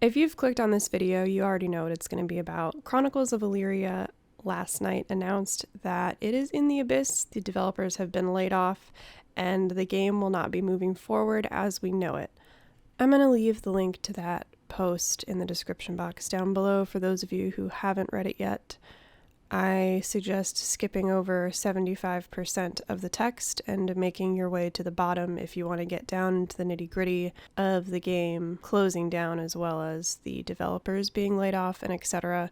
If you've clicked on this video, you already know what it's going to be about. Chronicles of Elyria last night announced that it is in the abyss, the developers have been laid off, and the game will not be moving forward as we know it. I'm going to leave the link to that post in the description box down below for those of you who haven't read it yet. I suggest skipping over 75% of the text and making your way to the bottom if you want to get down to the nitty-gritty of the game closing down, as well as the developers being laid off and etc.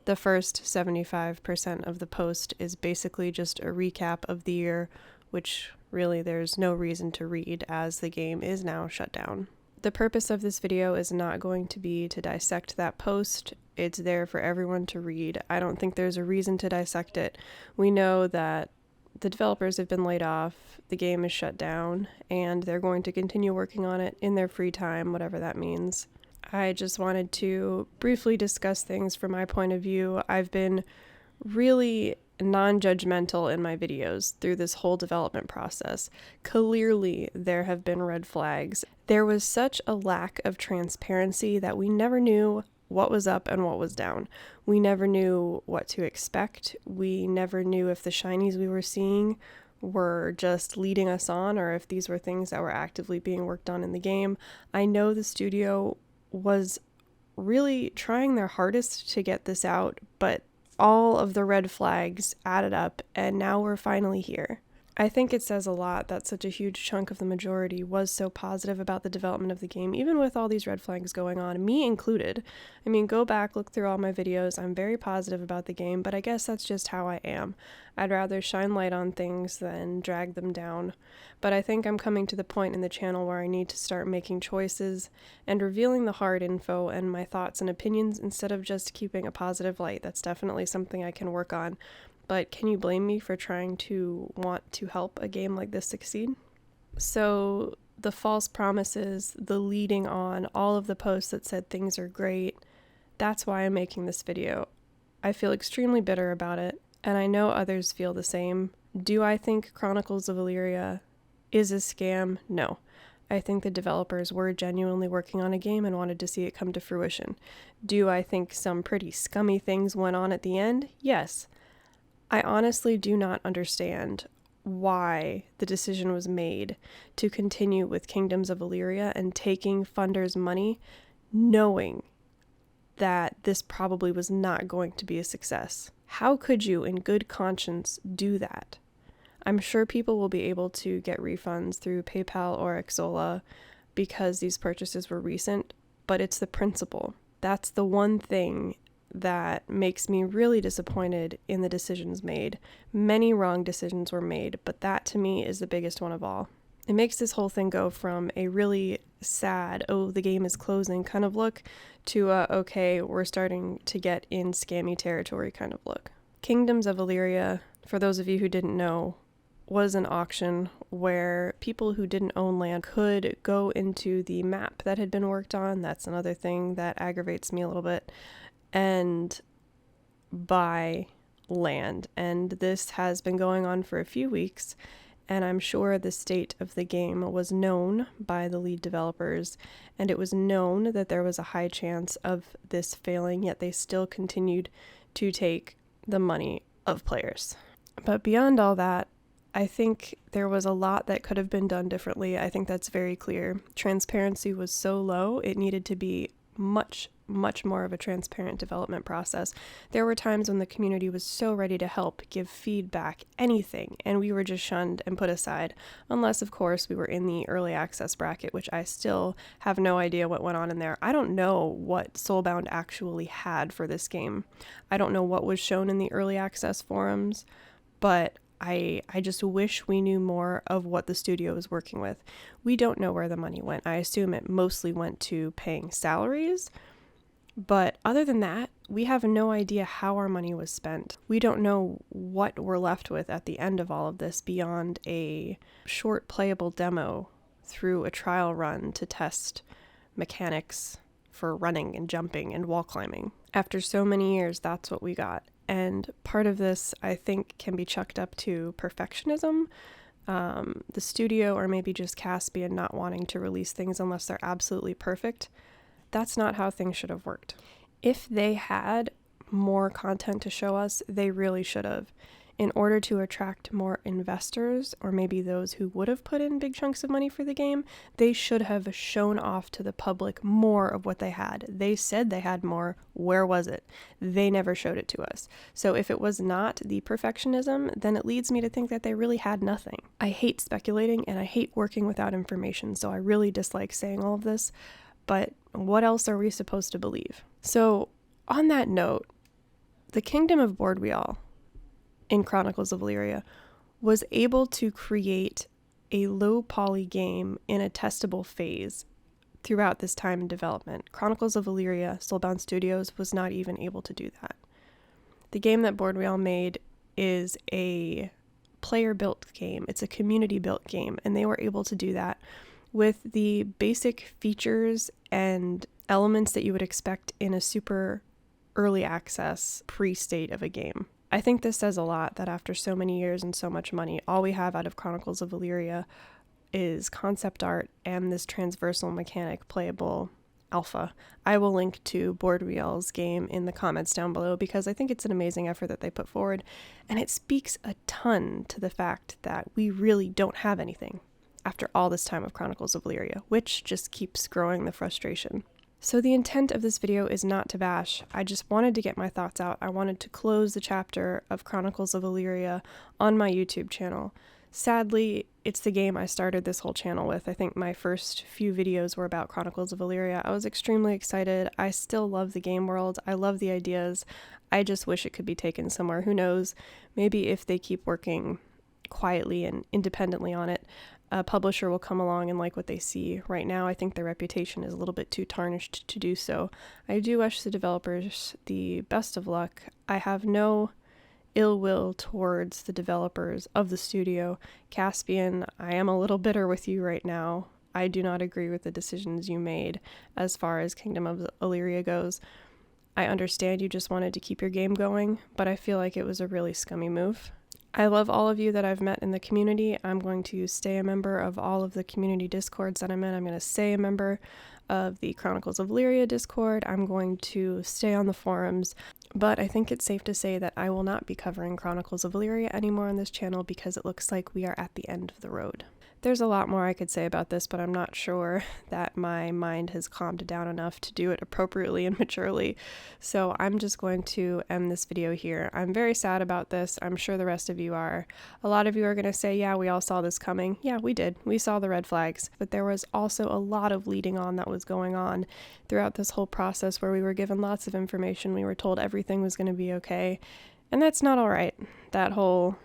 The first 75% of the post is basically just a recap of the year, which really there's no reason to read as the game is now shut down. The purpose of this video is not going to be to dissect that post. It's there for everyone to read. I don't think there's a reason to dissect it. We know that the developers have been laid off, the game is shut down, and they're going to continue working on it in their free time, whatever that means. I just wanted to briefly discuss things from my point of view. I've been really non-judgmental in my videos through this whole development process. Clearly, there have been red flags. There was such a lack of transparency that we never knew what was up and what was down. We never knew what to expect. We never knew if the shinies we were seeing were just leading us on or if these were things that were actively being worked on in the game. I know the studio was really trying their hardest to get this out, but all of the red flags added up, and now we're finally here. I think it says a lot that such a huge chunk of the majority was so positive about the development of the game, even with all these red flags going on, me included. I mean, go back, look through all my videos. I'm very positive about the game, but I guess that's just how I am. I'd rather shine light on things than drag them down. But I think I'm coming to the point in the channel where I need to start making choices and revealing the hard info and my thoughts and opinions instead of just keeping a positive light. That's definitely something I can work on. But can you blame me for trying to want to help a game like this succeed? So the false promises, the leading on, all of the posts that said things are great, that's why I'm making this video. I feel extremely bitter about it, and I know others feel the same. Do I think Chronicles of Elyria is a scam? No. I think the developers were genuinely working on a game and wanted to see it come to fruition. Do I think some pretty scummy things went on at the end? Yes. I honestly do not understand why the decision was made to continue with Kingdoms of Elyria and taking funders' money, knowing that this probably was not going to be a success. How could you, in good conscience, do that? I'm sure people will be able to get refunds through PayPal or Xsolla because these purchases were recent, but it's the principle. That's the one thing that makes me really disappointed in the decisions made. Many wrong decisions were made, but that to me is the biggest one of all. It makes this whole thing go from a really sad, oh, the game is closing kind of look to okay, we're starting to get in scammy territory kind of look. Kingdoms of Elyria, for those of you who didn't know, was an auction where people who didn't own land could go into the map that had been worked on. That's another thing that aggravates me a little bit. And buy land. And this has been going on for a few weeks, and I'm sure the state of the game was known by the lead developers, and it was known that there was a high chance of this failing, yet they still continued to take the money of players. But beyond all that, I think there was a lot that could have been done differently. I think that's very clear. Transparency was so low, it needed to be much more of a transparent development process. There were times when the community was so ready to help, give feedback, anything, and we were just shunned and put aside, unless of course we were in the early access bracket, which I still have no idea what went on in there. I don't know what Soulbound actually had for this game. I don't know what was shown in the early access forums, but I just wish we knew more of what the studio was working with. We don't know where the money went. I assume it mostly went to paying salaries, but other than that, we have no idea how our money was spent. We don't know what we're left with at the end of all of this beyond a short playable demo through a trial run to test mechanics for running and jumping and wall climbing. After so many years, that's what we got. And part of this, I think, can be chucked up to perfectionism. The studio, or maybe just Caspian, not wanting to release things unless they're absolutely perfect. that's not how things should have worked. If they had more content to show us, they really should have. In order to attract more investors, or maybe those who would have put in big chunks of money for the game, they should have shown off to the public more of what they had. They said they had more. Where was it? They never showed it to us. So if it was not the perfectionism, then it leads me to think that they really had nothing. I hate speculating and I hate working without information, so I really dislike saying all of this. But what else are we supposed to believe? So on that note, the Kingdom of Boardwheel in Chronicles of Elyria was able to create a low poly game in a testable phase throughout this time in development. Chronicles of Elyria, Soulbound Studios, was not even able to do that. The game that Boardwheel made is a player-built game. It's a community-built game, and they were able to do that with the basic features and elements that you would expect in a super early access pre-state of a game. I think this says a lot that after so many years and so much money, all we have out of Chronicles of Elyria is concept art and this transversal mechanic playable alpha. I will link to Boardwheel's game in the comments down below because I think it's an amazing effort that they put forward, and it speaks a ton to the fact that we really don't have anything after all this time of Chronicles of Elyria, which just keeps growing the frustration. So the intent of this video is not to bash. I just wanted to get my thoughts out. I wanted to close the chapter of Chronicles of Elyria on my YouTube channel. Sadly, it's the game I started this whole channel with. I think my first few videos were about Chronicles of Elyria. I was extremely excited. I still love the game world. I love the ideas. I just wish it could be taken somewhere. Who knows? Maybe if they keep working quietly and independently on it, a publisher will come along and like what they see. Right now, I think their reputation is a little bit too tarnished to do so. I do wish the developers the best of luck. I have no ill will towards the developers of the studio. Caspian, I am a little bitter with you right now. I do not agree with the decisions you made as far as Kingdom of Elyria goes. I understand you just wanted to keep your game going, but I feel like it was a really scummy move. I love all of you that I've met in the community. I'm going to stay a member of all of the community discords that I'm in. I'm going to stay a member of the Chronicles of Elyria Discord. I'm going to stay on the forums, but I think it's safe to say that I will not be covering Chronicles of Elyria anymore on this channel because it looks like we are at the end of the road. There's a lot more I could say about this, but I'm not sure that my mind has calmed down enough to do it appropriately and maturely. So I'm just going to end this video here. I'm very sad about this. I'm sure the rest of you are. A lot of you are going to say, yeah, we all saw this coming. Yeah, we did. We saw the red flags. But there was also a lot of leading on that was going on throughout this whole process where we were given lots of information. We were told everything was going to be okay. And that's not all right. That whole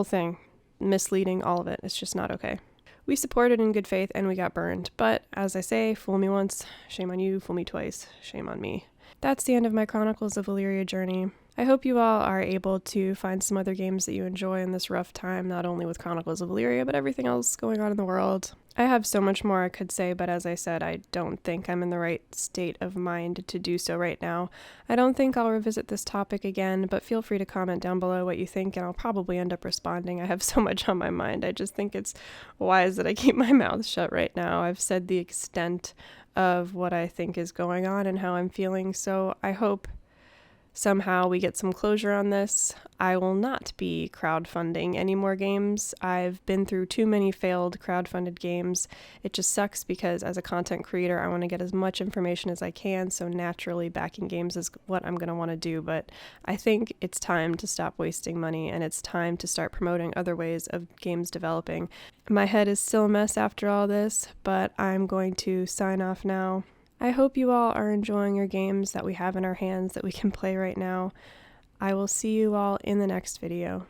thing, misleading, all of it, it's just not okay. We supported in good faith and we got burned, but as I say, fool me once, shame on you, fool me twice, shame on me. That's the end of my Chronicles of Elyria journey. I hope you all are able to find some other games that you enjoy in this rough time, not only with Chronicles of Elyria, but everything else going on in the world. I have so much more I could say, but as I said, I don't think I'm in the right state of mind to do so right now. I don't think I'll revisit this topic again, but feel free to comment down below what you think, and I'll probably end up responding. I have so much on my mind. I just think it's wise that I keep my mouth shut right now. I've said the extent of what I think is going on and how I'm feeling, so I hope somehow we get some closure on this. I will not be crowdfunding any more games. I've been through too many failed crowdfunded games. It just sucks because as a content creator, I want to get as much information as I can, so naturally backing games is what I'm going to want to do, but I think it's time to stop wasting money and it's time to start promoting other ways of games developing. My head is still a mess after all this, but I'm going to sign off now. I hope you all are enjoying your games that we have in our hands that we can play right now. I will see you all in the next video.